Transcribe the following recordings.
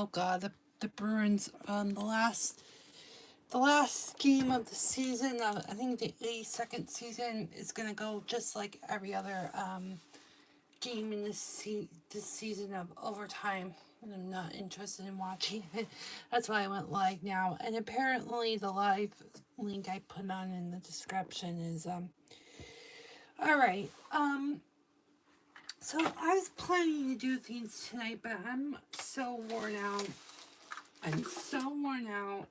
Oh God, the Bruins the last game of the season. I think the 82nd season is gonna go just like every other game in this season of overtime. And I'm not interested in watching it. That's why I went live now. And apparently the live link I put on in the description is all right. So I was planning to do things tonight, but I'm so worn out. I'm so worn out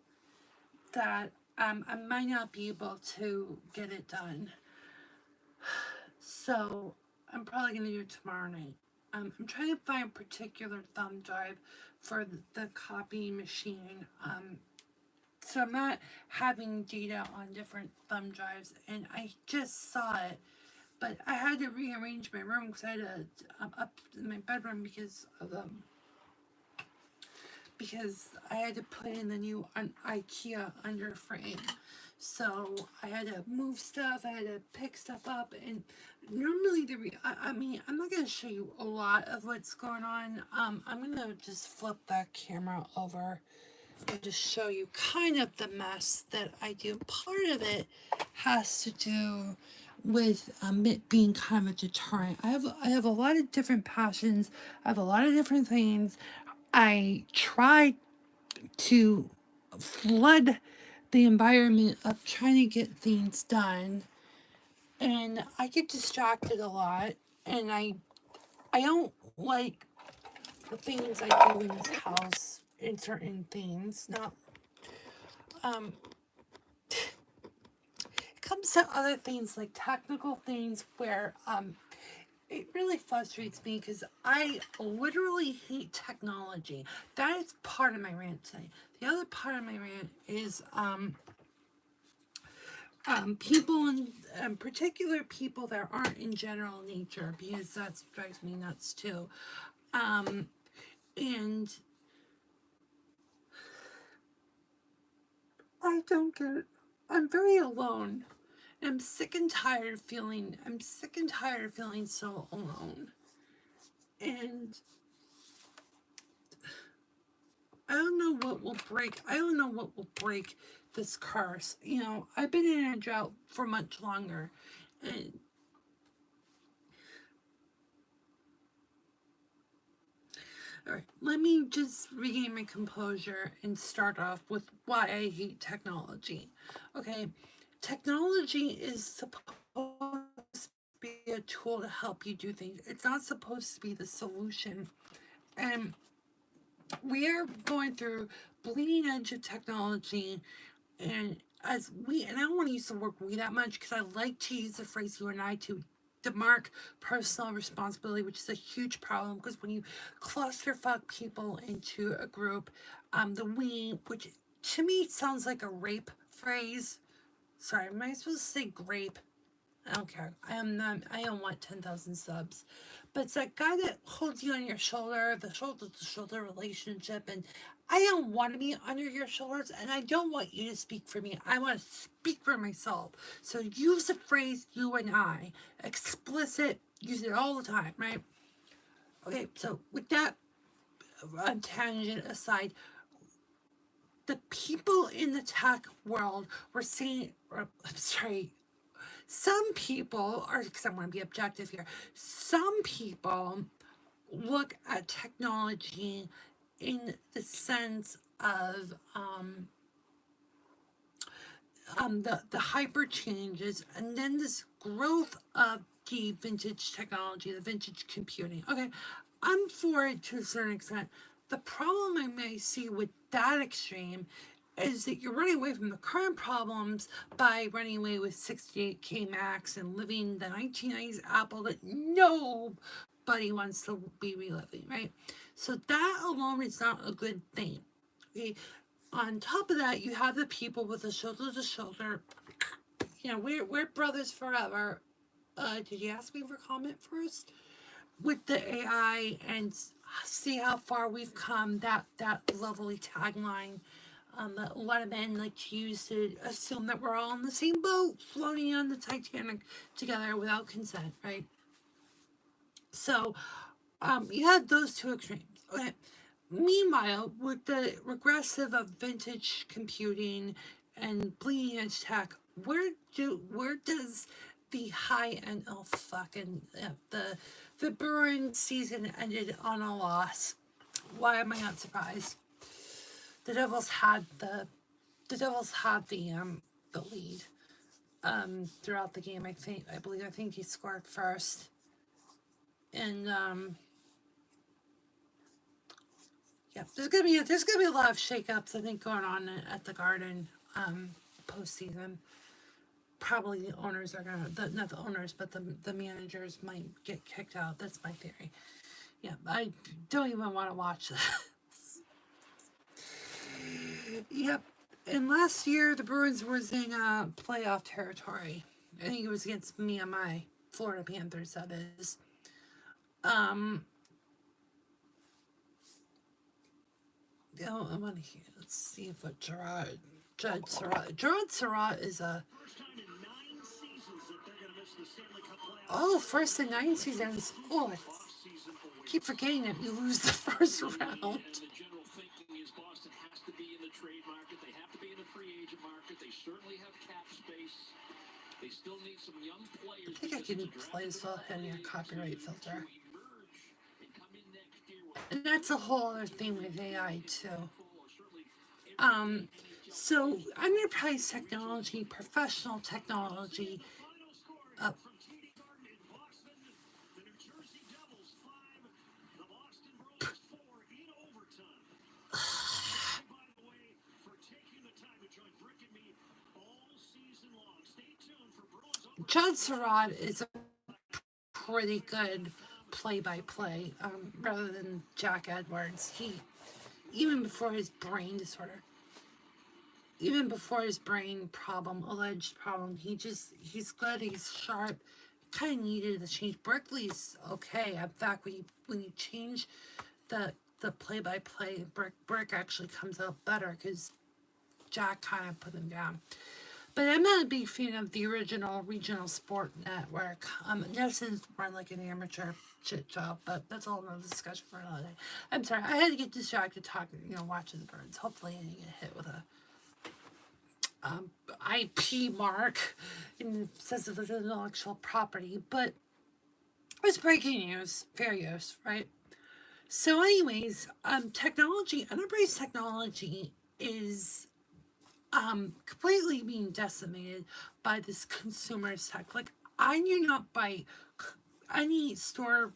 that I might not be able to get it done. So I'm probably going to do it tomorrow night. I'm trying to find a particular thumb drive for the copy machine. So I'm not having data on different thumb drives, and I just saw it, but I had to rearrange my room because I had to up in my bedroom because I had to put in the new IKEA under frame. So I had to move stuff, I had to pick stuff up, and normally I mean, I'm not going to show you a lot of what's going on. I'm going to just flip that camera over and just show you kind of the mess that I do. Part of it has to do with it being kind of a deterrent. I have a lot of different passions. I have a lot of different things. I try to flood the environment of trying to get things done, and I get distracted a lot, and I don't like the things I do in this house in certain things. Not it comes to other things like technical things where it really frustrates me because I literally hate technology. That is part of my rant today. The other part of my rant is people in particular people that aren't in general nature, because that drives me nuts too. And I don't get it. I'm very alone. I'm sick and tired of feeling so alone. And I don't know what will break this curse. You know, I've been in a drought for much longer. And all right, let me just regain my composure and start off with why I hate technology. Okay, technology is supposed to be a tool to help you do things. It's not supposed to be the solution. And we are going through bleeding edge of technology, and I don't want to use the word we that much because I like to use the phrase you and I to demark personal responsibility, which is a huge problem because when you clusterfuck people into a group, the we, which to me sounds like a rape phrase. Sorry, am I supposed to say grape? I don't care. I am not. I don't want 10,000 subs, but it's that guy that holds you on your shoulder, the shoulder to shoulder relationship, and I don't want to be under your shoulders, and I don't want you to speak for me. I want to speak for myself. So use the phrase "you and I," explicit. Use it all the time, right? Okay. So with that tangent aside, the people in the tech world were saying, I'm sorry, some people are, because I want to be objective here, some people look at technology in the sense of the hyper changes and then this growth of the vintage technology, the vintage computing. Okay, I'm for it to a certain extent. The problem I may see with that extreme is that you're running away from the current problems by running away with 68K Max and living the 1990s Apple that nobody wants to be reliving, right? So that alone is not a good thing. Okay. On top of that, you have the people with the shoulder to shoulder. You know, we're brothers forever. Did you ask me for comment first? With the AI and see how far we've come. That lovely tagline that a lot of men like to use to assume that we're all in the same boat, floating on the Titanic together without consent, right? So you have those two extremes. Okay. Meanwhile, with the regressive of vintage computing and bleeding edge tech, where does the high end of fucking the Bruins season ended on a loss? Why am I not surprised? The Devils had the lead throughout the game. I think he scored first, and yeah, there's gonna be a lot of shakeups I think going on at the Garden postseason. Probably the owners are gonna not the owners but the managers might get kicked out. That's my theory. Yeah, I don't even want to watch this. Yep. And last year the Bruins was in playoff territory. I think it was against me and my Florida Panthers. That is. Um. I want to hear. Let's see if what Gerard Surratt is a. Oh, first in 9 seasons. Oh, I keep forgetting that we lose the first round. I think I can play as well having a copyright filter. And that's a whole other thing with AI too. So enterprise technology, professional technology, uh, Judd Surratt is a pretty good play-by-play, rather than Jack Edwards. Even before his brain disorder, even before his brain problem, alleged problem, he's good. He's sharp. Kind of needed to change. Berkeley's okay. In fact, when you change the play-by-play, Brick actually comes out better because Jack kind of put him down. But I'm not a big fan of the original regional sport network. Nelson's run like an amateur shit show, but that's a whole other discussion for another day. I'm sorry, I had to get distracted talking, watching the Birds. Hopefully, I didn't get hit with a IP mark in the sense of intellectual property. But it's breaking news, fair use, right? So, anyways, technology, enterprise technology is completely being decimated by this consumer tech. Like, I do not buy any store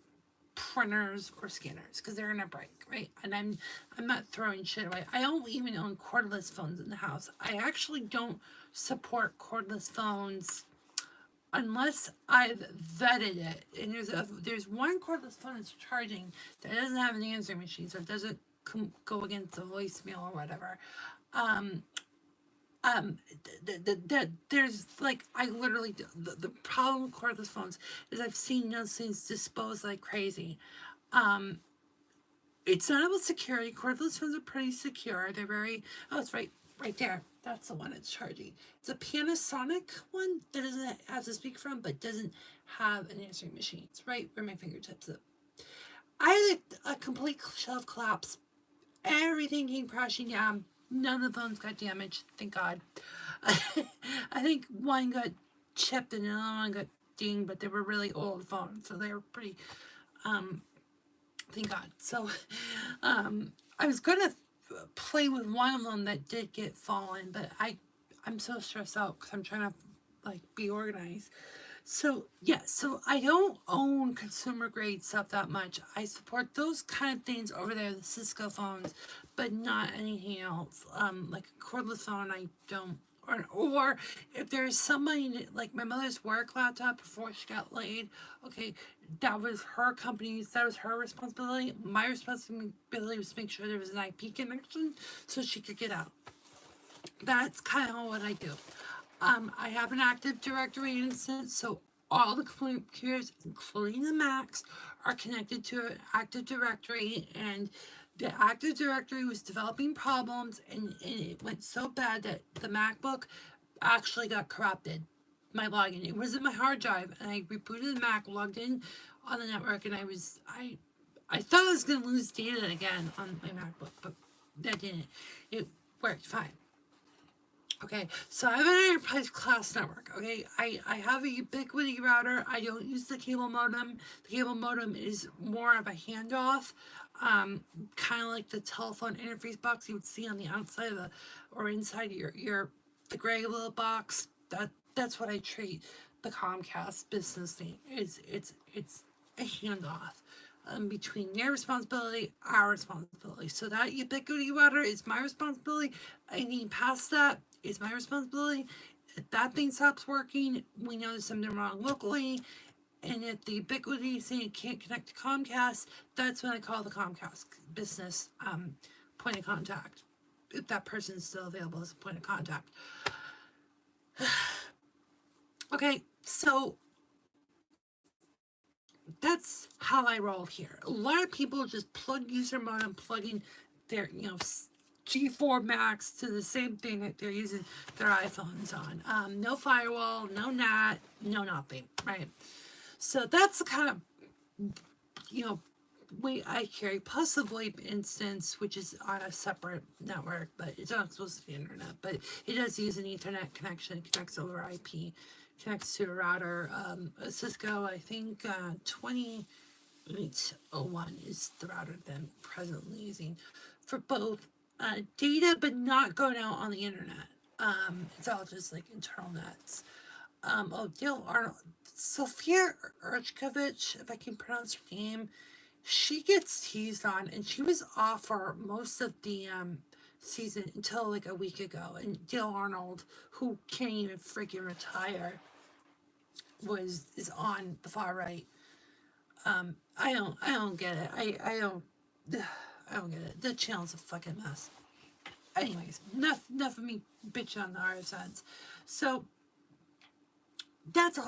printers or scanners because they're gonna break, right? And I'm not throwing shit away. I don't even own cordless phones in the house. I actually don't support cordless phones unless I've vetted it. And there's one cordless phone that's charging that doesn't have an answering machine, so it doesn't go against the voicemail or whatever. Um, there's like I literally the problem with cordless phones is I've seen those things disposed like crazy. Um, it's not about security. Cordless phones are pretty secure. They're very it's right there. That's the one it's charging. It's a Panasonic one that doesn't have to speakerphone but doesn't have an answering machine. It's right where my fingertips are. I had a complete shelf collapse. Everything came crashing down. None of the phones got damaged, thank God. I think one got chipped and another one got dinged, but they were really old phones, so they were pretty. Thank God. So, I was gonna play with one of them that did get fallen, but I'm so stressed out because I'm trying to like be organized. So yeah, so I don't own consumer grade stuff that much. I support those kind of things over there, the Cisco phones, but not anything else. Like a cordless phone, I don't. Or if there's somebody like my mother's work laptop before she got laid, okay, that was her company's, that was her responsibility. My responsibility was to make sure there was an IP connection so she could get out. That's kind of what I do. I have an Active Directory instance, so all the computers, including the Macs, are connected to an Active Directory, and the Active Directory was developing problems, and it went so bad that the MacBook actually got corrupted. My login, it wasn't my hard drive, and I rebooted the Mac, logged in on the network, and I I thought I was going to lose data again on my MacBook, but that didn't. It worked fine. Okay, so I have an enterprise class network. Okay, I have a Ubiquiti router. I don't use the cable modem. The cable modem is more of a handoff, kind of like the telephone interface box you would see on the outside of the or inside the gray little box. That's what I treat the Comcast business thing. It's a handoff. Between their responsibility, our responsibility. So that Ubiquiti router is my responsibility. Anything past that is my responsibility. If that thing stops working, we know there's something wrong locally. And if the Ubiquiti thing can't connect to Comcast, that's when I call the Comcast business point of contact. If that person's still available as a point of contact. Okay, so that's how I roll here. A lot of people just use their modem, plugging their, G4 Max to the same thing that they're using their iPhones on. No firewall, no NAT, no nothing, right? So that's the kind of, way I carry. Plus the VoIP instance, which is on a separate network, but it's not supposed to be internet, but it does use an Ethernet connection, connects over IP, connects to a router. A Cisco, I think 2801 is the router that I'm presently using for both data, but not going out on the internet. It's all just like internal nets. Dale Arnold, Sophia Urchkovich, if I can pronounce her name, she gets teased on, and she was off for most of the season until like a week ago. And Dale Arnold, who can't even freaking retire, is on the far right. I don't get it. I don't get it. The channel's a fucking mess. Anyways, enough of me bitching on the RSNs. So that's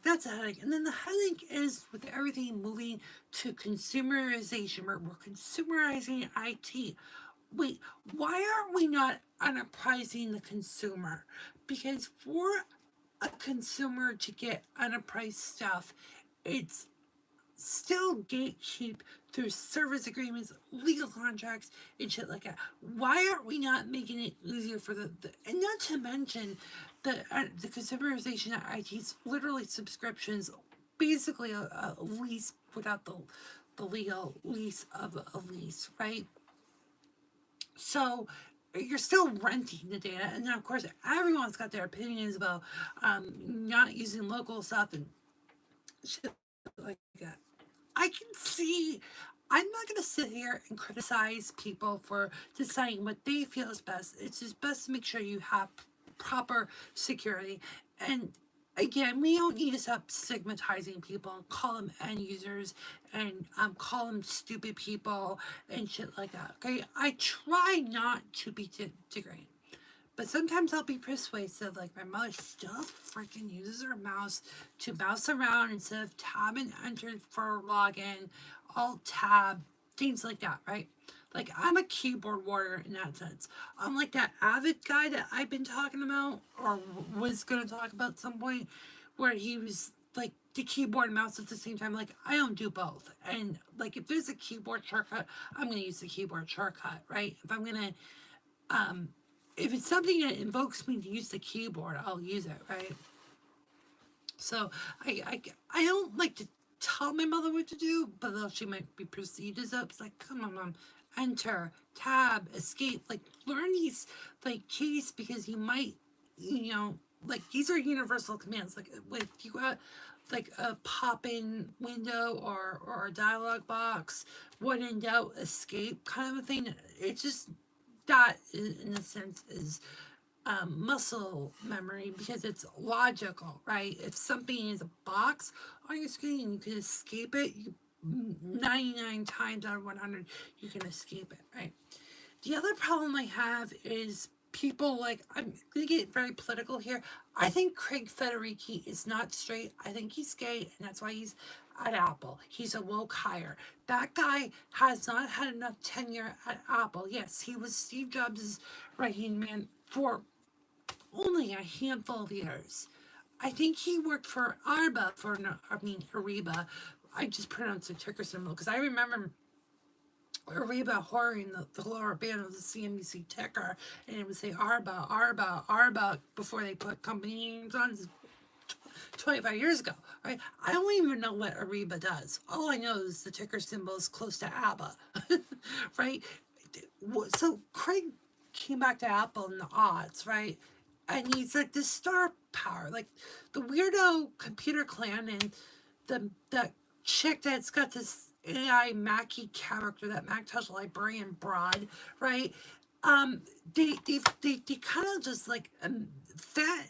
that's a headache. And then the headache is with everything moving to consumerization. We're consumerizing IT. Wait, why aren't we not enterprising the consumer? Because for a consumer to get enterprise stuff, it's still gatekeep through service agreements, legal contracts, and shit like that. Why aren't we not making it easier for the and not to mention the consumerization of IT's literally subscriptions, basically a lease without the legal lease of a lease, right? So you're still renting the data, and then of course everyone's got their opinions about not using local stuff and shit like that. I can see. I'm not going to sit here and criticize people for deciding what they feel is best. It's just best to make sure you have proper security. And again, we don't need to stop stigmatizing people and call them end users and call them stupid people and shit like that. Okay, I try not to be degrading. But sometimes I'll be persuasive, like my mother still freaking uses her mouse to mouse around instead of tab and enter for login, alt tab, things like that, right? Like I'm a keyboard warrior in that sense. I'm like that Avid guy that I've been talking about, or was gonna talk about at some point, where he was like the keyboard and mouse at the same time. Like I don't do both, and like if there's a keyboard shortcut, I'm gonna use the keyboard shortcut, right? If it's something that invokes me to use the keyboard, I'll use it, right? So I don't like to tell my mother what to do, but though she might be perceived as up, it's like, come on, mom, enter, tab, escape, like learn these like keys because you might, like these are universal commands. Like if you got like a pop-in window or a dialog box, when in doubt, escape kind of a thing. It's just that in a sense is muscle memory because it's logical, right? If something is a box on your screen, you can escape it. 99 times out of 100, you can escape it, right? The other problem I have is people like, I'm going to get very political here. I think Craig Federighi is not straight. I think he's gay, and that's why he's at Apple. He's a woke hire. That guy has not had enough tenure at Apple. Yes, he was Steve Jobs' right hand man for only a handful of years. I think he worked for Ariba Ariba. I just pronounced the ticker symbol because I remember Ariba Horing, the lower band of the CNBC ticker, and it would say Arba, Arba, Arba before they put company names on. 25 years ago, right? I don't even know what Ariba does. All I know is the ticker symbol is close to ABBA, right? So Craig came back to Apple in the odds, right? And he's like the star power, like the weirdo computer clan and the chick that's got this AI Mackie character, that Macintosh librarian broad, right? They kind of just like they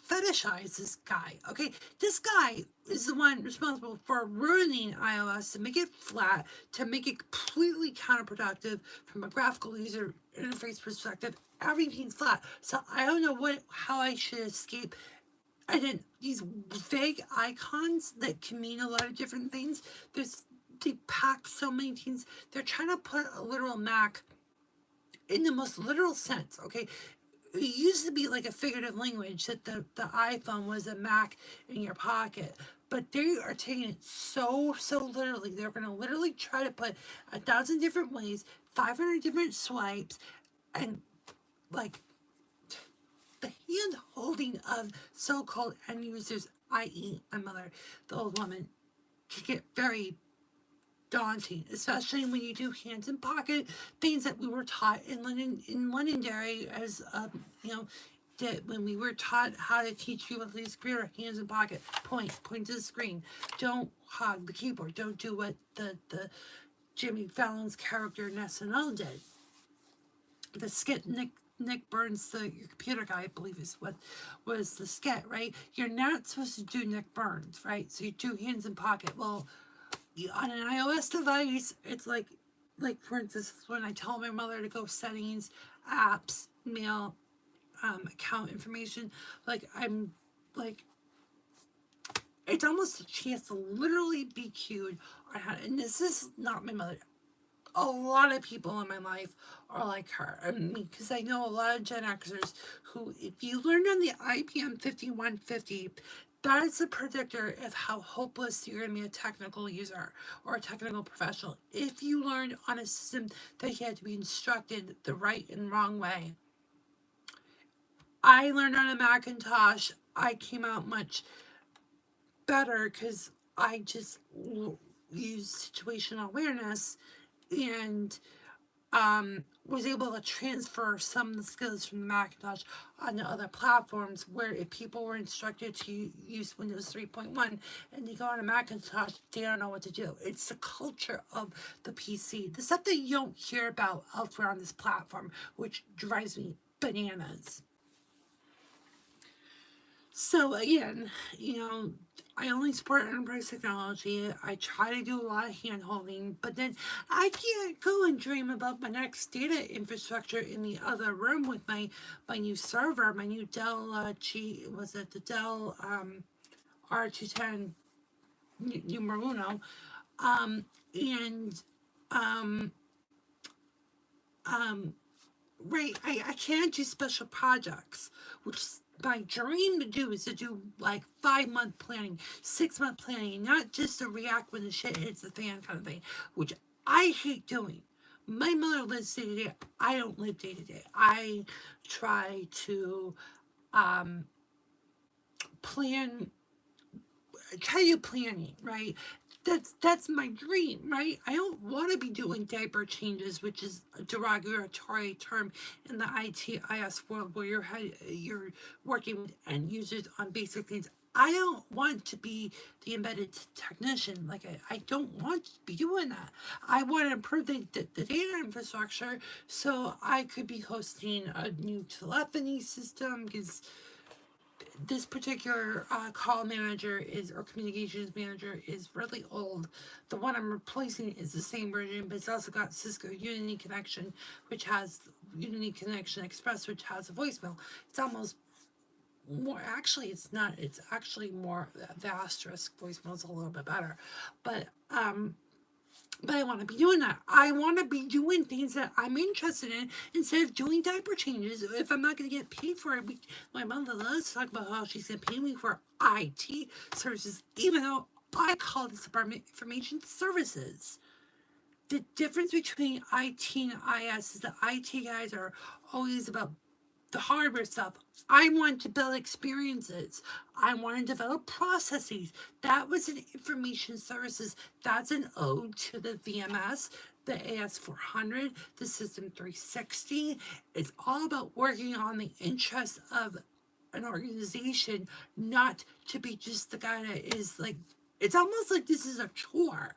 fetishize this guy. Okay, this guy is the one responsible for ruining iOS to make it flat, to make it completely counterproductive from a graphical user interface perspective. Everything's flat, so I don't know how I should escape. And then these vague icons that can mean a lot of different things. They pack so many things. They're trying to put a literal Mac in the most literal sense, okay? It used to be like a figurative language that the iPhone was a Mac in your pocket. But they are taking it so literally. They're going to literally try to put 1,000 different ways, 500 different swipes, and like the hand holding of so-called end users, i.e. my mother, the old woman, can get very daunting, especially when you do hands in pocket things that we were taught in Londonderry as that when we were taught how to teach people to use computer, hands in pocket, point to the screen, don't hog the keyboard, don't do what the Jimmy Fallon's character in SNL did. The skit Nick Burns, your computer guy, I believe is what was the skit, right? You're not supposed to do Nick Burns, right? So you do hands in pocket. Well, on an iOS device, it's like for instance, when I tell my mother to go settings, apps, mail, account information, like I'm like, it's almost a chance to literally be cued on how. And this is not my mother. A lot of people in my life are like her. I mean, because I know a lot of Gen Xers who, if you learned on the IBM 5150, that is a predictor of how hopeless you're going to be a technical user or a technical professional. If you learned on a system that you had to be instructed the right and wrong way. I learned on a Macintosh. I came out much better because I just used situational awareness and was able to transfer some of the skills from the Macintosh onto other platforms where if people were instructed to use Windows 3.1 and they go on a Macintosh, they don't know what to do. It's the culture of the PC, the stuff that you don't hear about elsewhere on this platform, which drives me bananas. So again, I only support enterprise technology. I try to do a lot of hand holding, but then I can't go and dream about my next data infrastructure in the other room with my new server, my new Dell the Dell R210 numero uno, and right, I can't do special projects, which my dream to do is to do like 5-month planning, 6-month planning, not just to react when the shit hits the fan kind of thing, which I hate doing. My mother lives day to day. I don't live day to day. I try to plan, try to do planning, right? That's my dream, right? I don't want to be doing diaper changes, which is a derogatory term in the ITIS world where you're working with end users on basic things. I don't want to be the embedded technician. Like I don't want to be doing that. I want to improve the data infrastructure so I could be hosting a new telephony system because this particular call manager or communications manager is really old. The one I'm replacing is the same version, but it's also got Cisco Unity Connection, which has Unity Connection Express, which has a voicemail. It's almost more, actually, it's not, it's actually more, the asterisk voicemail is a little bit better. But I want to be doing that. I want to be doing things that I'm interested in instead of doing diaper changes. If I'm not going to get paid for it, my mother loves to talk about how she's going to pay me for IT services, even though I call this Department of Information Services. the difference between IT and IS is the IT guys are always about the hardware stuff. I want to build experiences. I want to develop processes. That was an information services. That's an ode to the VMS, the AS400, the System 360. It's all about working on the interests of an organization, not to be just the guy that is like, it's almost like this is a chore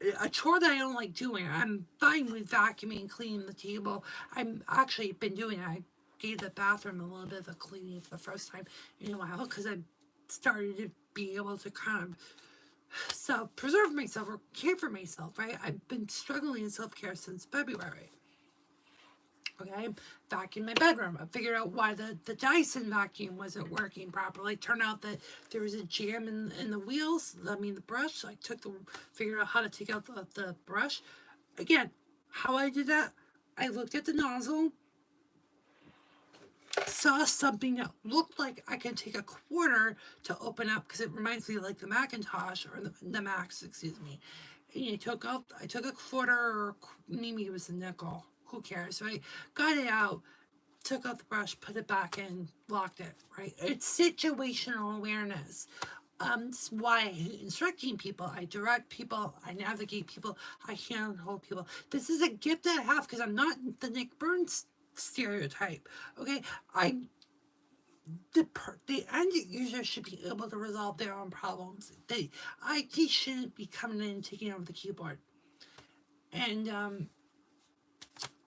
that I don't like doing. I'm fine with vacuuming, cleaning the table. I'm actually been doing it. I gave the bathroom a little bit of a cleaning for the first time in a while because I started to be able to kind of self-preserve myself or care for myself, right? I've been struggling in self-care since February. Okay, vacuum my bedroom. I figured out why the Dyson vacuum wasn't working properly. Turned out that there was a jam in the wheels, the brush. So I figured out how to take out the brush. Again, how I did that, I looked at the nozzle, saw something that looked like I can take a quarter to open up because it reminds me of like the Macintosh or the Macs, excuse me. And I took a quarter or maybe it was a nickel. Who cares, right? Got it out, took out the brush, put it back in, locked it, right? It's situational awareness. It's why I hate instructing people. I direct people, I navigate people, I handhold people. This is a gift that I have because I'm not the Nick Burns stereotype. Okay, the end user should be able to resolve their own problems. IT shouldn't be coming in and taking over the keyboard. And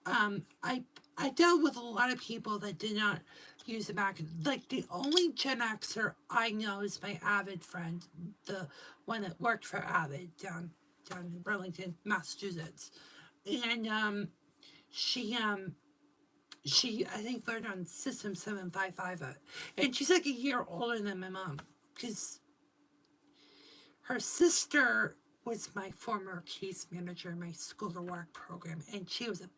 I dealt with a lot of people that did not use the Mac. Like the only Gen Xer I know is my Avid friend, the one that worked for Avid down in Burlington, Massachusetts, and she I think learned on System 755, and she's like a year older than my mom because her sister was my former case manager in my school to work program, and she was a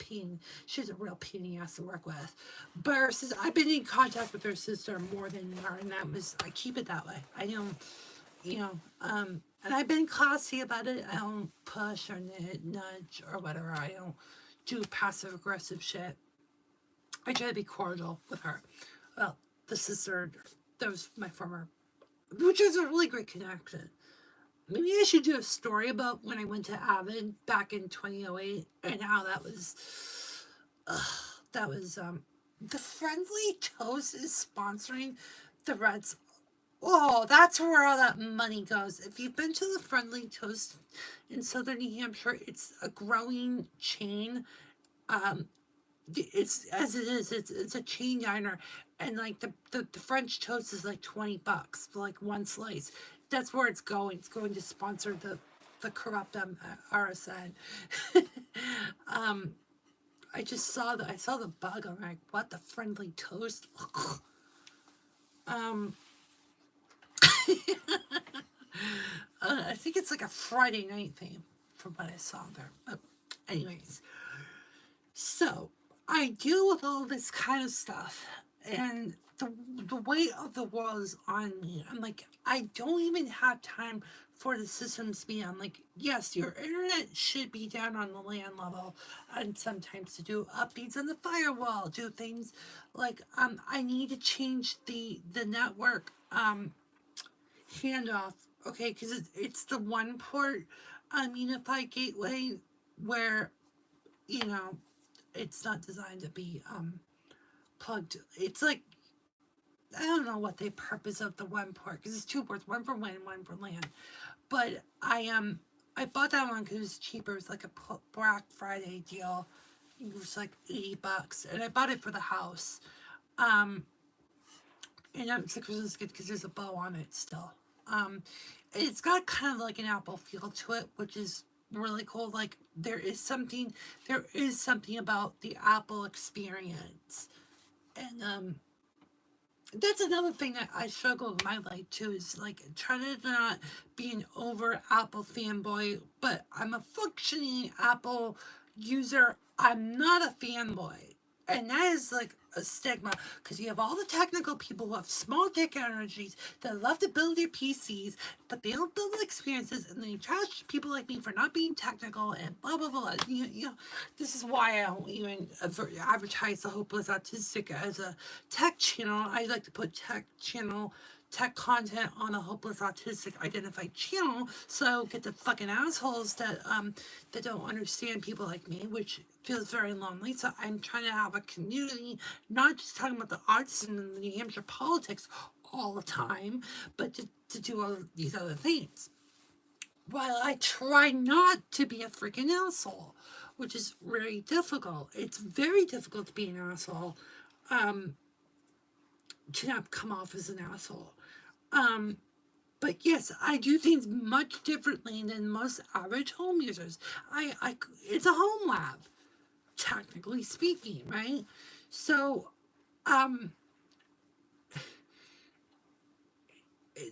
real pain in the ass to work with. But her sister, I've been in contact with her sister more than her, and I keep it that way. I don't, and I've been classy about it. I don't push or nudge or whatever. I don't do passive aggressive shit. I try to be cordial with her. Well, the sister, that was my former, which was a really great connection. Maybe I should do a story about when I went to Avid back in 2008 and how that was the Friendly Toast is sponsoring the Reds. Oh, that's where all that money goes. If you've been to the Friendly Toast in southern New Hampshire, it's a growing chain. It's as it is. It's a chain diner, and like the French toast is like $20 for like one slice. That's where it's going. It's going to sponsor the corrupt RSN. I saw the bug. I'm like, what, the Friendly Toast? I think it's like a Friday night theme from what I saw there. But anyways, so I deal with all this kind of stuff, and the weight of the world is on me. I'm like, I don't even have time for the systems to be on. Like, yes, your internet should be down on the LAN level, and sometimes to do updates on the firewall, do things like I need to change the network handoff. Okay, because it's the one port unified gateway where you know it's not designed to be plugged. It's like I don't know what the purpose of the one port because it's two ports, one for WAN, one for LAN. But I bought that one because it was cheaper. It was like a Black Friday deal. It was like $80, and I bought it for the house. And it's a Christmas gift because there's a bow on it still. It's got kind of like an Apple feel to it, which is really cool. Like there is something about the Apple experience, and that's another thing that I struggle with my life too. Is like trying to not be an over Apple fanboy, but I'm a functioning Apple user. I'm not a fanboy. And that is like a stigma because you have all the technical people who have small dick energies that love to build their PCs, but they don't build experiences, and then you trash people like me for not being technical and blah blah blah. This is why I don't even advertise the Hopeless Autistic as a tech channel. I like to put tech content on a Hopeless Autistic identified channel, so get the fucking assholes that don't understand people like me, which feels very lonely. So I'm trying to have a community, not just talking about the autism and the New Hampshire politics all the time, but to do all these other things. While I try not to be a freaking asshole, which is very difficult. It's very difficult to be an asshole, to not come off as an asshole. Um, but yes, I do things much differently than most average home users. It's a home lab, technically speaking, right? So, um,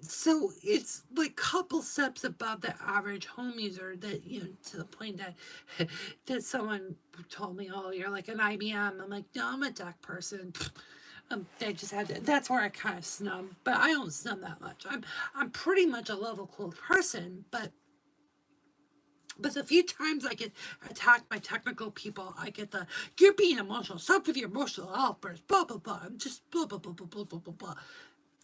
so it's like couple steps above the average home user that, to the point that that someone told me, oh, you're like an IBM. I'm like, no, I'm a tech person. They just had to, that's where I kind of snub, but I don't snub that much. I'm pretty much a level cool person, but the few times I get attacked by technical people, I get the you're being emotional, stop with your emotional outbursts, blah blah blah. I'm just blah blah blah blah blah blah blah blah.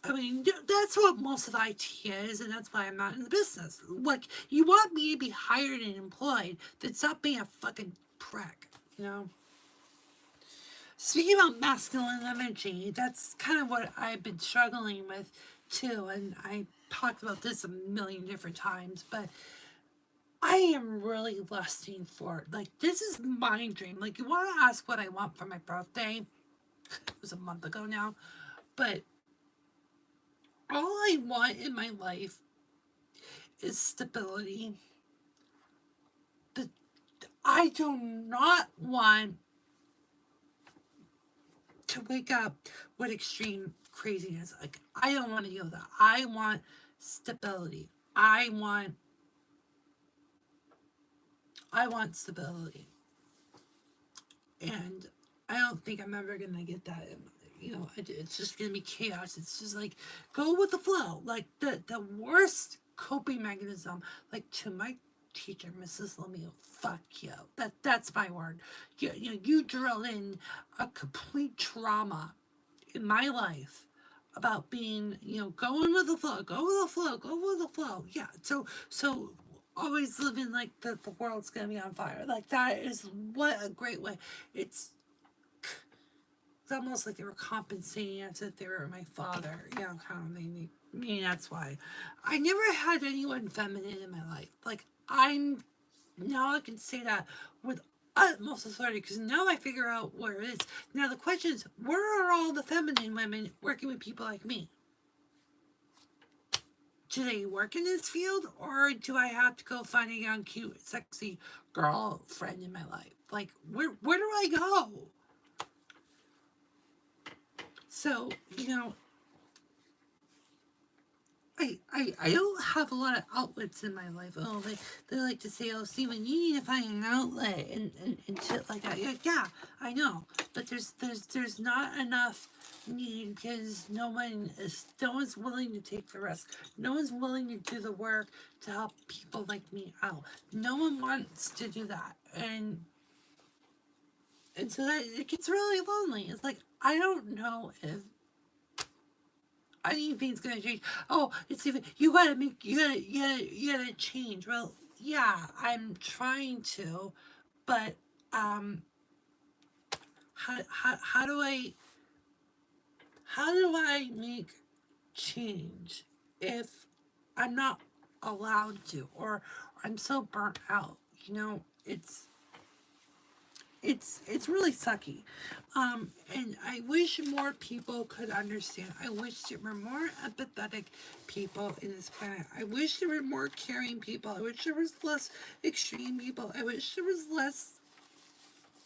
I mean, that's what most of IT is, and that's why I'm not in the business. Like, you want me to be hired and employed, then stop being a fucking prick, you know? Speaking about masculine energy, that's kind of what I've been struggling with too, and I talked about this a million different times, but I am really lusting for it. Like, this is my dream. Like, you want to ask what I want for my birthday? It was a month ago now, but all I want in my life is stability. The, I do not want to wake up with extreme craziness. Like, I don't want to deal with that. I want stability. I want stability. And I don't think I'm ever gonna get that. It's just gonna be chaos. It's just like go with the flow. Like the worst coping mechanism. Like to my teacher, Mrs. Lemieux, fuck you. That's my word. You drill in a complete trauma in my life about being, going with the flow, go with the flow, go with the flow. Yeah. So always living like the world's gonna be on fire. Like that is what a great way. It's almost like they were compensating as if they were my father, kind of thing. Maybe that's why. I never had anyone feminine in my life. Like, now I can say that with utmost authority because now I figure out where it is. Now, the question is, where are all the feminine women working with people like me? Do they work in this field or do I have to go find a young, cute, sexy girlfriend in my life? Like, where do I go? So, I don't have a lot of outlets in my life. Oh, they like to say, oh, Steven, you need to find an outlet and shit like that. Yeah, I know. But there's not enough need because no one's willing to take the risk. No one's willing to do the work to help people like me out. No one wants to do that. And so that it gets really lonely. It's like I don't know if anything's gonna change. Oh, it's even you gotta change. Well, yeah, I'm trying to, but um, how do I make change if I'm not allowed to, or I'm so burnt out? It's really sucky. And I wish more people could understand. I wish there were more empathetic people in this planet. I wish there were more caring people. I wish there was less extreme people. I wish there was less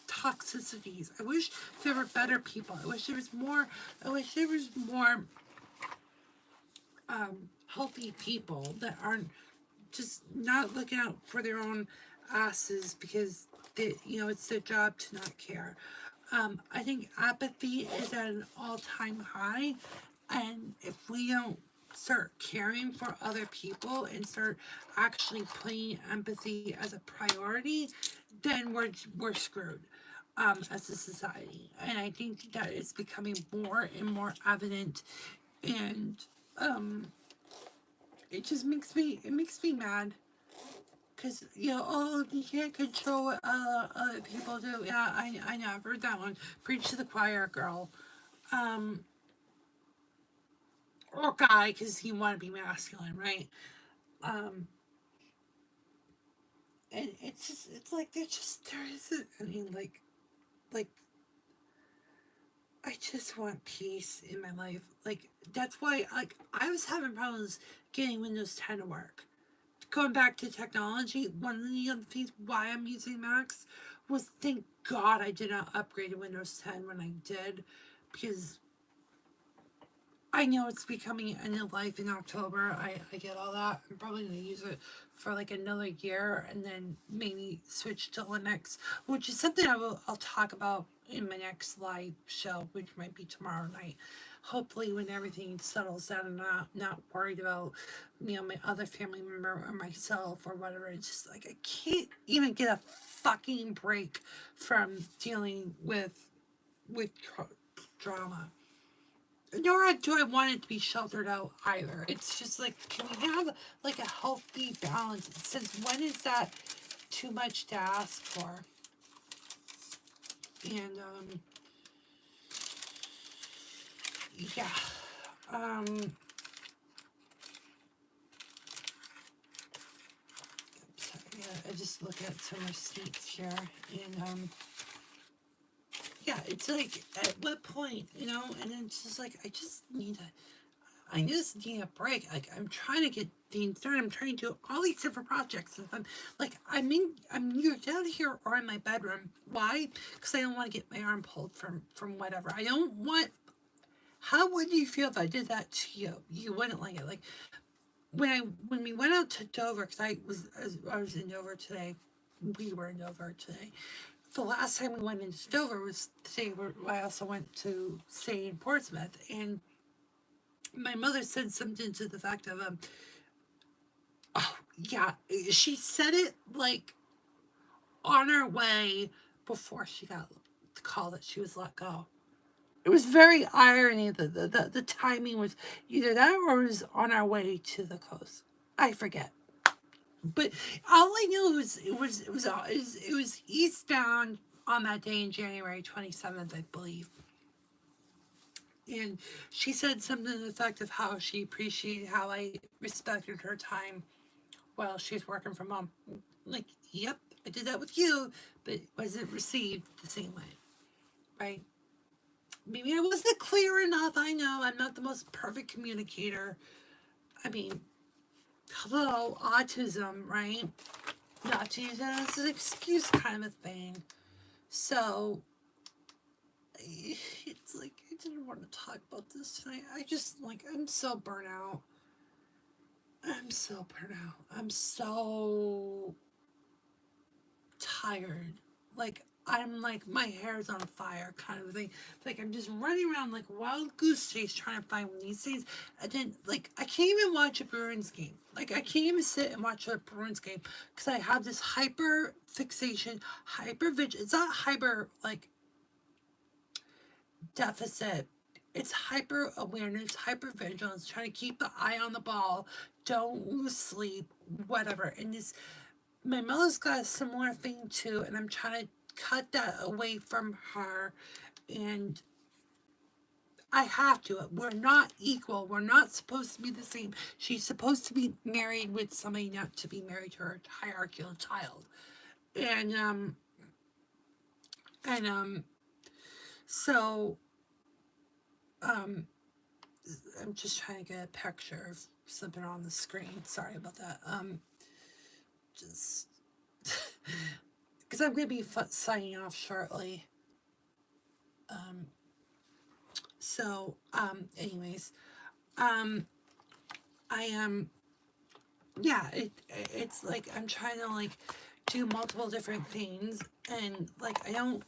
toxicities. I wish there were better people. I wish there was more healthy people that aren't just not looking out for their own asses because it's their job to not care. I think apathy is at an all-time high, and if we don't start caring for other people and start actually putting empathy as a priority, then we're screwed as a society. And I think that it's becoming more and more evident, and um, it makes me mad. Cause oh, you can't control what other people do. Yeah, I know. I've heard that one. Preach to the choir, girl. Um, or guy, cause he want to be masculine, right? Um, and it's like there isn't. I mean, like I just want peace in my life. Like that's why, like I was having problems getting Windows 10 to work. Going back to technology, one of the other things why I'm using Macs was thank God I did not upgrade to Windows 10 when I did, because I know it's becoming end of life in October. I get all that. I'm probably going to use it for like another year and then maybe switch to Linux, which is something I'll talk about in my next live show, which might be tomorrow night. Hopefully, when everything settles down and not worried about my other family member or myself or whatever. It's just like I can't even get a fucking break from dealing with drama, nor do I want it to be sheltered out either. It's just like, can we have like a healthy balance? Since when is that too much to ask for? And yeah, sorry, yeah, I just look at some receipts here, and yeah, it's like at what point, and it's just like I just need a break. Like I'm trying to get things done. I'm trying to do all these different projects, and I'm either down here or in my bedroom. Why? Because I don't want to get my arm pulled from whatever. I don't want. How would you feel if I did that to you? You wouldn't like it. Like when we went out to Dover, because I was in Dover today. We were in Dover today. The last time we went into Dover was the day where I also went to stay in Portsmouth, and my mother said something to the fact of oh yeah, she said it like on her way before she got the call that she was let go. It was very irony that the timing was either that or it was on our way to the coast. I forget. But all I knew was it was eastbound on that day in January 27th, I believe. And she said something to the effect of how she appreciated how I respected her time while she's working from home. Like, yep, I did that with you, but it wasn't received the same way, right? Maybe I wasn't clear enough. I know I'm not the most perfect communicator. I mean, hello, autism, right? Not to use that as an excuse kind of a thing. So, it's like, I didn't want to talk about this tonight. I'm so burnt out. I'm so burnt out. I'm so tired. Like I'm like my hair's on fire kind of thing. Like I'm just running around like wild goose chase trying to find these things. And then like I can't even watch a Bruins game. Like I can't even sit and watch a Bruins game because I have this hyper fixation, hyper vigil. It's not hyper like deficit. It's hyper awareness, hyper vigilance, trying to keep the eye on the ball, don't lose sleep, whatever. And this my mother's got a similar thing too, and I'm trying to cut that away from her. And I have to. We're not equal. We're not supposed to be the same. She's supposed to be married with somebody, not to be married to her hierarchical child. And and so um I'm just trying to get a picture of something on the screen. Sorry about that. Just because I'm going to be signing off shortly. Anyways, I yeah, it's like I'm trying to like do multiple different things, and like I don't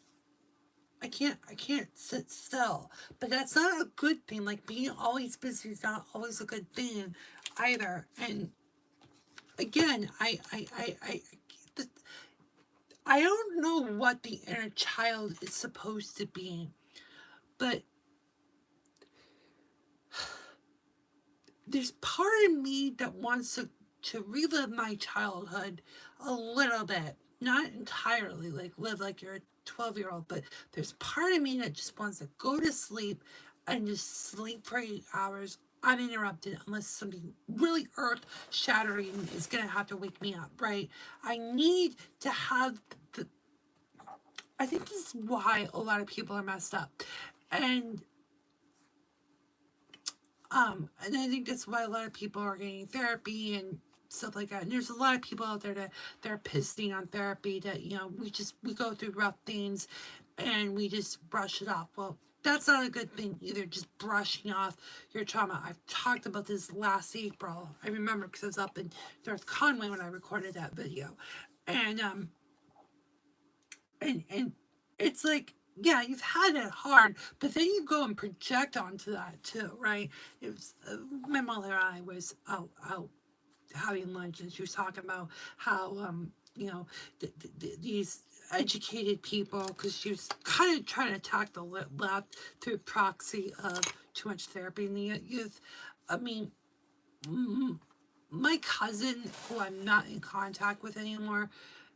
I can't sit still. But that's not a good thing. Like being always busy is not always a good thing either. And again, the, I don't know what the inner child is supposed to be, but there's part of me that wants to relive my childhood a little bit, not entirely, like live like you're a 12-year-old, but there's part of me that just wants to go to sleep and just sleep for 8 hours uninterrupted unless something really earth shattering is gonna have to wake me up, right? I need to have the I think this is why a lot of people are messed up. And and I think that's why a lot of people are getting therapy and stuff like that. And there's a lot of people out there that they're pissing on therapy that, we go through rough things and we just brush it off. Well, that's not a good thing either, just brushing off your trauma. I've talked about this last April. I remember because I was up in North Conway when I recorded that video. And and it's like, yeah, you've had it hard, but then you go and project onto that too, right? It was my mother and I was out having lunch, and she was talking about how these educated people, because she was kind of trying to attack the left through proxy of too much therapy in the youth. I mean, my cousin, who I'm not in contact with anymore,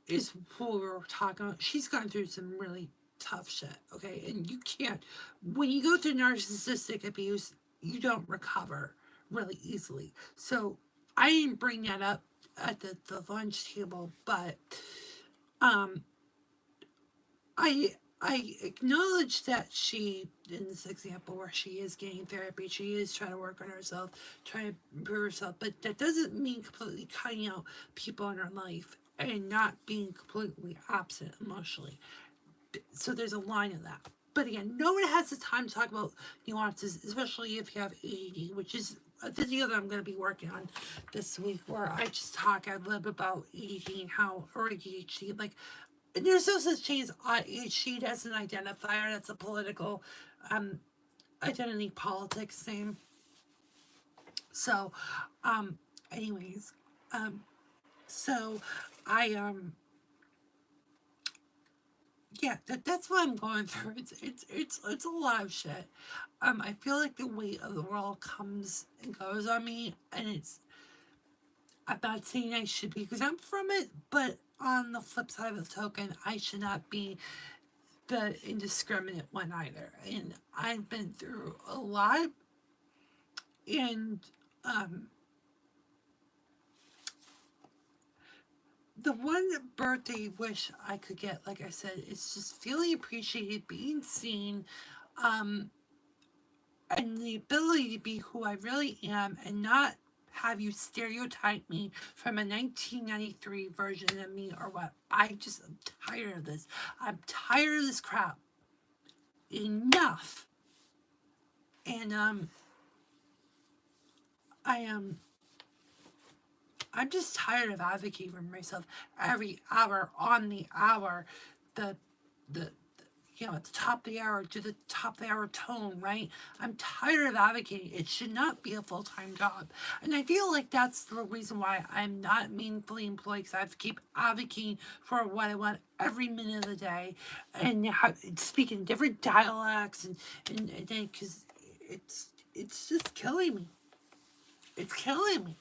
is who we were talking about. She's gone through some really tough shit, okay? And you can't, when you go through narcissistic abuse, you don't recover really easily. So I didn't bring that up at the lunch table, but um, I acknowledge that she, in this example where she is getting therapy, she is trying to work on herself, trying to improve herself, but that doesn't mean completely cutting out people in her life and not being completely absent emotionally. So there's a line in that. But again, no one has the time to talk about nuances, especially if you have ADD, which is a video that I'm going to be working on this week, where I just talk a little bit about ADD and how, or ADHD, like, there's no such thing as ADHD as an identifier. That's a political um, identity politics thing. So, um, anyways, um, so I yeah, that's what I'm going through. It's a lot of shit. I feel like the weight of the world comes and goes on me, and I'm not saying I should be exempt from it, but on the flip side of the token, I should not be the indiscriminate one either. And I've been through a lot, and um, the one birthday wish I could get, like I said, is just feeling appreciated, being seen, um, and the ability to be who I really am and not have you stereotype me from a 1993 version of me or what. I just am tired of this. I'm tired of this crap. Enough. And I am I'm just tired of advocating for myself every hour on the hour, the the at the top of the hour, to the top of the hour tone, right? I'm tired of advocating. It should not be a full time job. And I feel like that's the reason why I'm not meaningfully employed, because I have to keep advocating for what I want every minute of the day and speaking different dialects and because it's just killing me. It's killing me.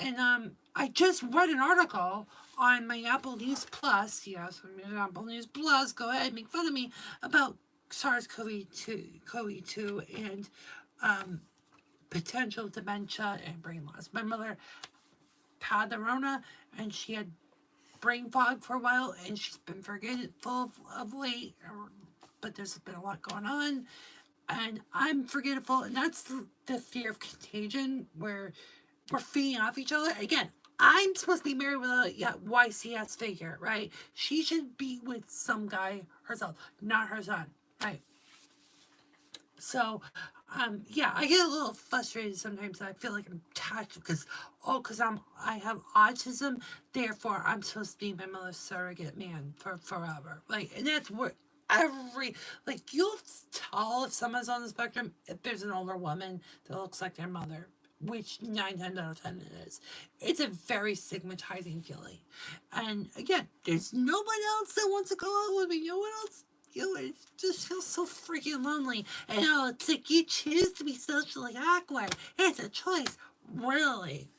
And I just read an article on my Apple News Plus. Yes, I'm on Apple News Plus. Go ahead, make fun of me about SARS-CoV-2 and potential dementia and brain loss. My mother had the Rona, and she had brain fog for a while, and she's been forgetful of late. But there's been a lot going on, and I'm forgetful, and that's the fear of contagion, where we're feeding off each other. Again, I'm supposed to be married with a YCS figure, right? She should be with some guy herself, not her son, right? So, yeah, I get a little frustrated sometimes. I feel like I'm attached because I have autism. Therefore, I'm supposed to be my mother's surrogate man for forever, like, and that's what like, you'll tell if someone's on the spectrum if there's an older woman that looks like their mother, which 9 times out of 10 it is. It's a very stigmatizing feeling. And again, there's nobody else that wants to go out with me. No one else. It just feels so freaking lonely. And it's like you choose to be socially awkward. It's a choice. Really.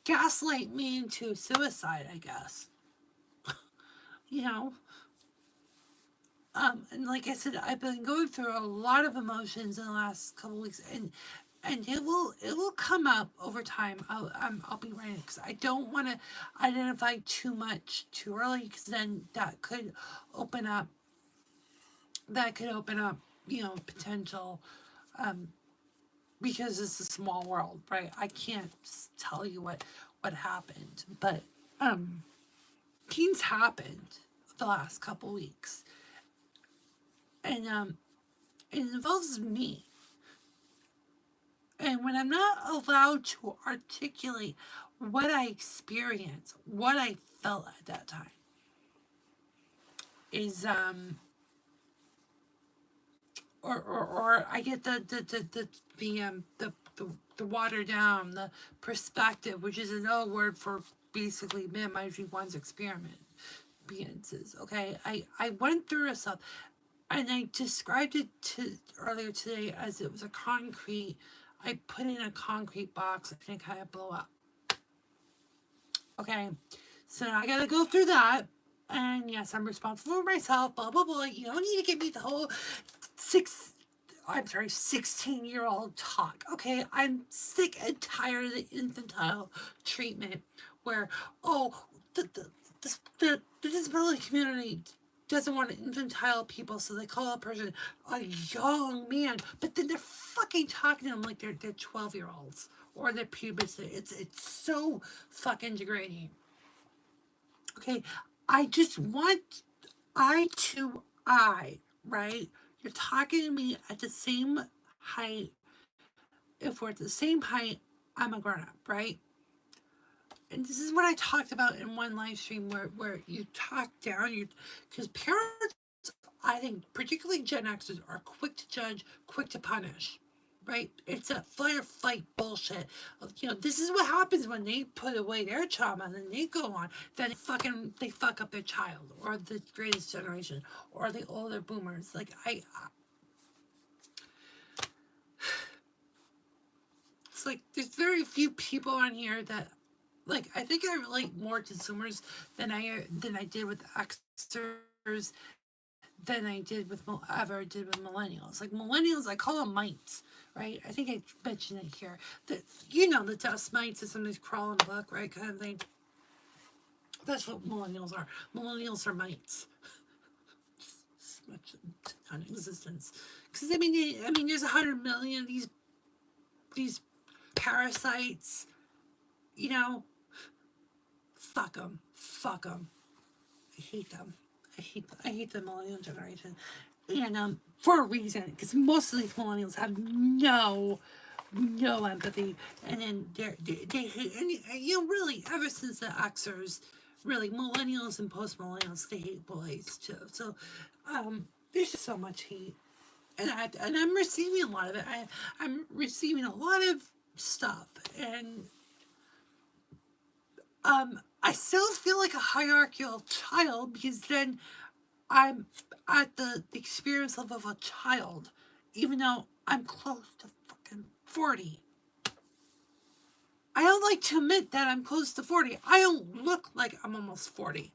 Gaslight me into suicide, I guess. You know, and like I said, I've been going through a lot of emotions in the last couple of weeks, and it will come up over time. I'll be writing because I don't want to identify too much too early, because then open up that could open up potential, because it's a small world, right? I can't tell you what happened, but things happened the last couple weeks, and it involves me. And when I'm not allowed to articulate what I experienced, what I felt at that time, is or I get the watered down, the perspective, which is an old word for basically minimizing one's experiences. Okay, I went through a stuff, and I described it earlier today as it was a concrete. I put it in a concrete box and it kind of blew up. Okay, so I gotta go through that. And yes, I'm responsible for myself, blah, blah, blah. You don't need to give me the whole 16-year-old talk. Okay, I'm sick and tired of the infantile treatment where, the disability community doesn't want infantile people, so they call a person a young man, but then they're fucking talking to them like they're 12-year-olds or they're pubescent. It's so fucking degrading. Okay, I just want I, right? You're talking to me at the same height. If we're at the same height, I'm a grown up, right? And this is what I talked about in one live stream where you talk down, because parents, I think, particularly Gen Xers, are quick to judge, quick to punish. Right? It's a fight or flight bullshit. This is what happens when they put away their trauma and then they go on. Then they fuck up their child, or the greatest generation, or the older boomers. Like it's like there's very few people on here that, like, I think I relate more to Zoomers than I did with Xers, than I did with ever did with millennials. Like millennials, I call them mites, right? I think I mentioned it here. The dust mites that sometimes crawl in the book, right? Kind of thing. That's what millennials are. Millennials are mites. Much non-existence. Because I mean, there's 100 million of these parasites. Fuck them. Fuck them. I hate them. I hate the millennial generation, and for a reason, because most of these millennials have no empathy, and then they hate, and really ever since the Xers, really millennials and post millennials, they hate boys too. So there's just so much hate, and I'm receiving a lot of it. I'm receiving a lot of stuff, and I still feel like a hierarchical child, because then I'm at the experience level of a child, even though I'm close to fucking 40. I don't like to admit that I'm close to 40. I don't look like I'm almost 40.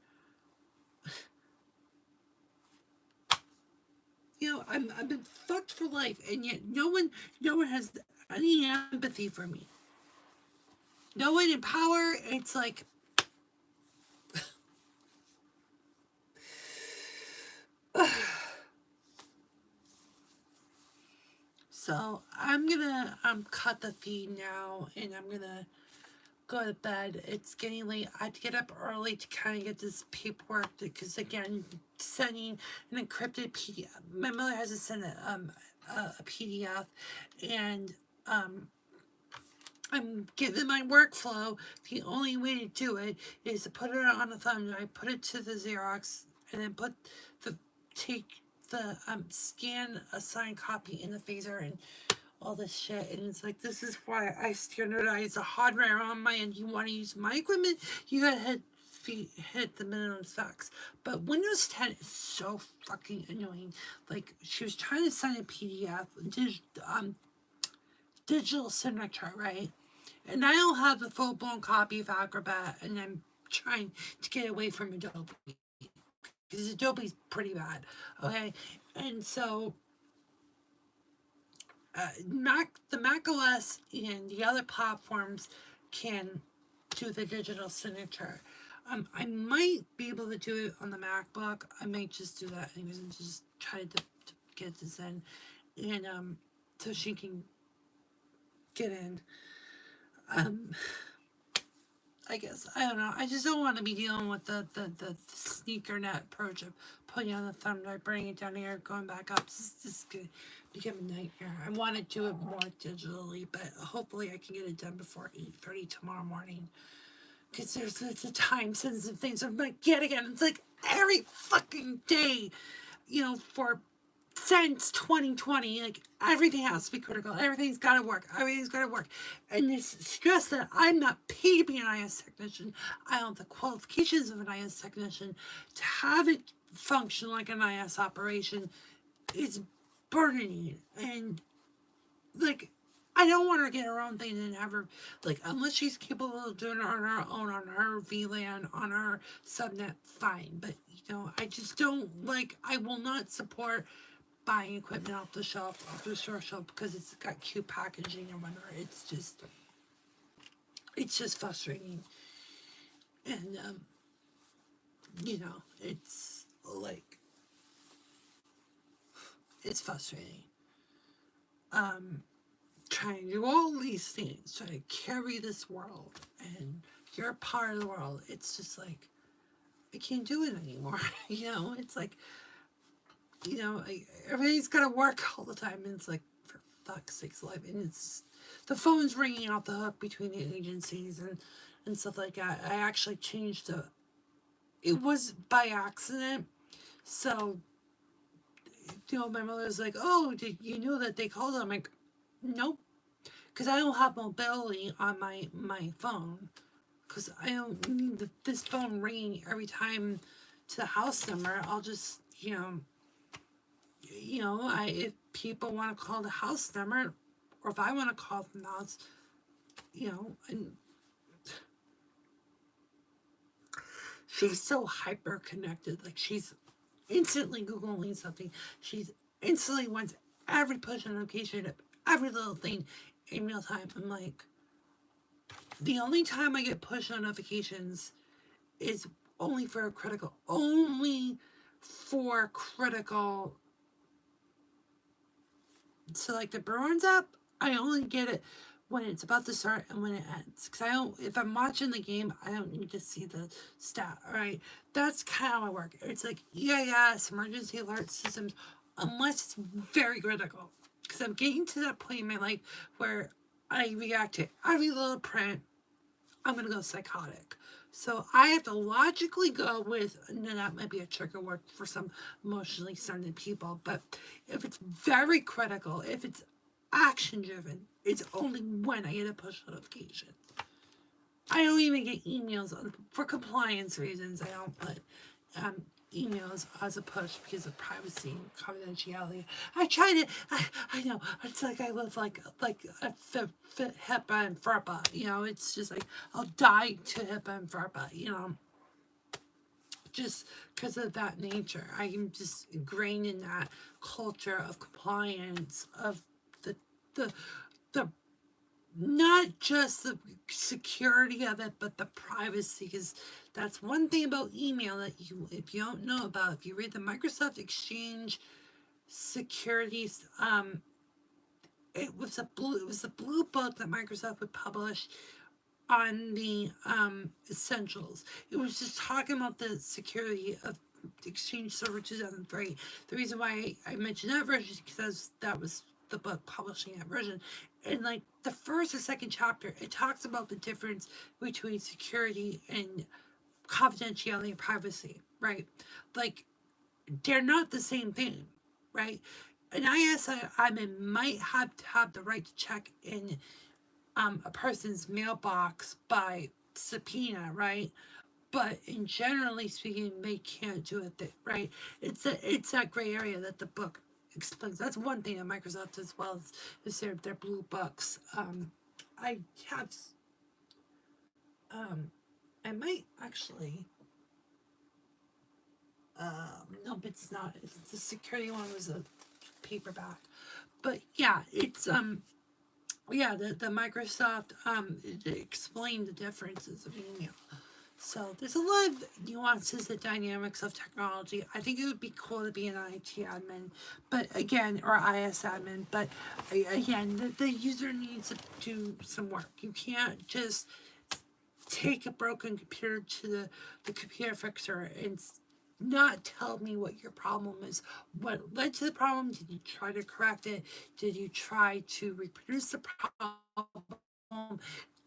I've been fucked for life, and yet no one has any empathy for me. No one in power. It's like, so I'm gonna cut the feed now, and I'm gonna go to bed. It's getting late. I have to get up early to kind of get this paperwork, because again, sending an encrypted PDF. My mother has to send a PDF, and I'm given my workflow. The only way to do it is to put it on a thumb drive, put it to the Xerox, and then put the take the scan a signed copy in the phaser and all this shit. And it's like, this is why I standardize the hardware on my end. You want to use my equipment, you gotta hit the minimum specs. But Windows 10 is so fucking annoying. Like, she was trying to sign a PDF, digital signature, right? And I don't have the full-blown copy of Acrobat, and I'm trying to get away from Adobe, because Adobe's pretty bad, okay? And so the Mac OS and the other platforms can do the digital signature. I might be able to do it on the MacBook. I might just do that anyways and just try to get this in, and so she can get in. I guess, I don't know. I just don't want to be dealing with the sneaker net approach of putting on the thumb drive, bringing it down here, going back up. This is going to become a nightmare. I want to do it more digitally, but hopefully I can get it done before 8:30 tomorrow morning. Because it's a time-sensitive thing. So I'm like, yet again, it's like every fucking day, for since 2020, like, everything has to be critical. Everything's got to work. Everything's got to work. And this stress that I'm not paid to be an IS technician, I don't have the qualifications of an IS technician to have it function like an IS operation, is burdening. And, like, I don't want her to get her own thing and have her, like, unless she's capable of doing it on her own, on her VLAN, on her subnet, fine. But, I just don't, like, I will not support buying equipment off the store shelf, because it's got cute packaging or whatever. It's just frustrating. And, it's like, it's frustrating. Trying to do all these things, trying to carry this world, and you're a part of the world. It's just like, I can't do it anymore. It's like, everything's got to work all the time. And it's like, for fuck's sakes, life. And it's, the phone's ringing off the hook between the agencies and stuff like that. I actually changed it was by accident. So, my mother's like, oh, did you know that they called? I'm like, nope. Because I don't have mobility on my phone. Because I don't need this phone ringing every time to the house number. I'll just, if people want to call the house number, or if I want to call from the house, and she's so hyper connected. Like, she's instantly Googling something. She's instantly wants every push notification of every little thing in real time. I'm like, the only time I get push notifications is only for critical. So, like, the Bruins up, I only get it when it's about to start and when it ends. Because if I'm watching the game, I don't need to see the stat, all right? That's kind of how I work. It's like EIS, emergency alert systems, unless it's very critical. Because I'm getting to that point in my life where I react to every little print. I'm going to go psychotic. So I have to logically go with, and that might be a trigger word for some emotionally stunted people, but if it's very critical, if it's action driven, it's only when I get a push notification. I don't even get emails for compliance reasons. I don't put emails as a push because of privacy and confidentiality. I try to, I know, it's like I live like a HIPAA and FERPA, it's just like, I'll die to HIPAA and FERPA, just because of that nature. I am just ingrained in that culture of compliance, of the not just the security of it, but the privacy. Because that's one thing about email that if you don't know about, if you read the Microsoft Exchange securities, it was a blue book that Microsoft would publish on the essentials. It was just talking about the security of Exchange Server 2003. The reason why I mentioned that version is because that was the book publishing that version. And like the first or second chapter, it talks about the difference between security and confidentiality and privacy, right? Like, they're not the same thing, right? An ISI admin might have to have the right to check in a person's mailbox by subpoena, right? But in generally speaking, they can't do it, right? It's that gray area that the book explains. That's one thing that Microsoft does well is their blue books. I have, I might actually, no, it's not. It's the security one was a paperback, but yeah, it's yeah, the Microsoft it explained the differences of email. So there's a lot of nuances and dynamics of technology. I think it would be cool to be an IT admin, but again, or IS admin. But again, the user needs to do some work. You can't just take a broken computer to the computer fixer and not tell me what your problem is. What led to the problem? Did you try to correct it? Did you try to reproduce the problem?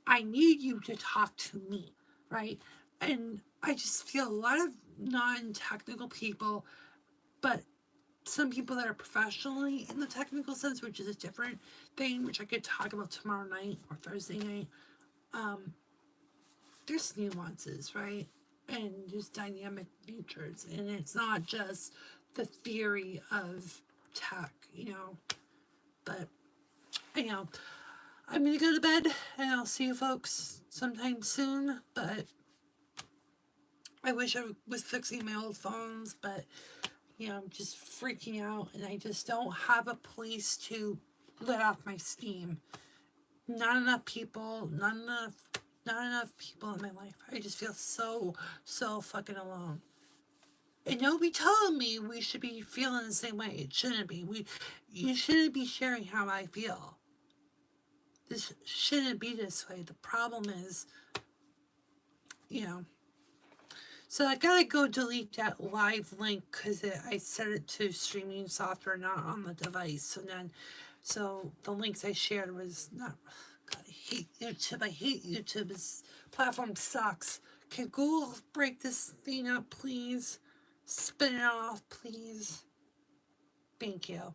I need you to talk to me, right? And I just feel a lot of non-technical people, but some people that are professionally in the technical sense, which is a different thing, which I could talk about tomorrow night or Thursday night. There's nuances, right? And there's dynamic natures, and it's not just the theory of tech, But I'm gonna go to bed, and I'll see you folks sometime soon. But I wish I was fixing my old phones, but I'm just freaking out, and I just don't have a place to let off my steam. Not enough people, not enough people in my life. I just feel so fucking alone. And nobody told me we should be feeling the same way. It shouldn't be. You shouldn't be sharing how I feel. This shouldn't be this way. The problem is, you know. So I gotta go delete that live link because I set it to streaming software, not on the device. So the links I shared was not. God, I hate YouTube. I hate YouTube. This platform sucks. Can Google break this thing up, please? Spin it off, please. Thank you.